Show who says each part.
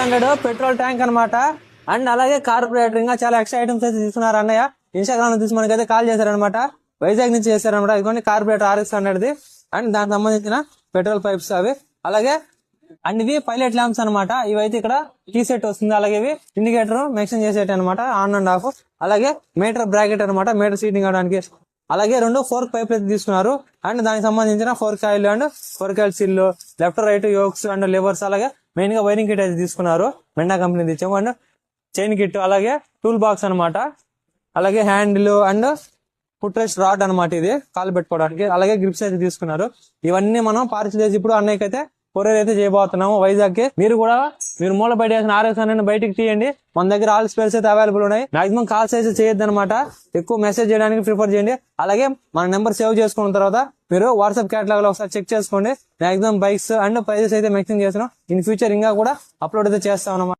Speaker 1: RX100 petrol tank అనమాట. And అలాగే corporator ఇంకా చాలా ఎక్స్ట్రా ఐటమ్స్ అయితే తీసుకున్నారు అన్నయ్య. ఇన్స్టాగ్రామ్ లో చూసి మనకైతే కాల్ చేశారనమాట. వైజాగ్ నుంచి చేశారనమాట. ఇదిగోండి కార్పొరేటర్ RX100 అండ్ దానికి సంబంధించిన పెట్రోల్ పైప్స్ అవి. అలాగే అండ్ ఇవి పైలట్ ల్యాంప్స్ అనమాట. ఇవైతే ఇక్కడ కీ సెట్ వస్తుంది. అలాగే ఇవి ఇండికేటర్ మెన్షన్ చేసేటి అనమాట, ఆన్ అండ్ ఆఫ్. అలాగే మీటర్ బ్రాకెట్ అనమాట, మీటర్ సీటింగ్ అవడానికి. అలాగే 2 ఫోర్క్ పైపులు అయితే తీసుకున్నారు. అండ్ దానికి సంబంధించిన fork oil and fork oil seal, left right yokes and levers. అలాగే మెయిన్ గా వైరింగ్ కిట్ అయితే తీసుకున్నారు. మెండా కంపెనీ తెచ్చాము. అండ్ చైన్ కిట్, అలాగే టూల్ బాక్స్ అనమాట. అలాగే handle and foot rest rod అనమాట, ఇది కాలు పెట్టుకోవడానికి. అలాగే గ్రిప్స్ అయితే తీసుకున్నారు. ఇవన్నీ మనం పార్సిల్ చేసి ఇప్పుడు అన్నయ్యకి అయితే కొరియర్ అయితే చేయబోతున్నాము వైజాగ్ కి. మీరు కూడా మీరు మూల బయట వేసిన RX100 బయటికి తీయండి. మన దగ్గర ఆల్ స్పేర్స్ అయితే అవైలబుల్ ఉన్నాయి. మాక్సిమం కాల్స్ అయితే చేయొద్దు అనమాట, ఎక్కువ మెసేజ్ చేయడానికి ప్రిఫర్ చేయండి. అలాగే మన నెంబర్ సేవ్ చేసుకున్న తర్వాత మీరు వాట్సాప్ కేటలాగ్ లో ఒకసారి చెక్ చేసుకోండి. మాక్సిమం బైక్స్ అండ్ ప్రైజెస్ అయితే మెన్షన్ చేస్తున్నాం. ఇన్ ఫ్యూచర్ ఇంకా కూడా అప్లోడ్ అయితే చేస్తాం అన్నమాట.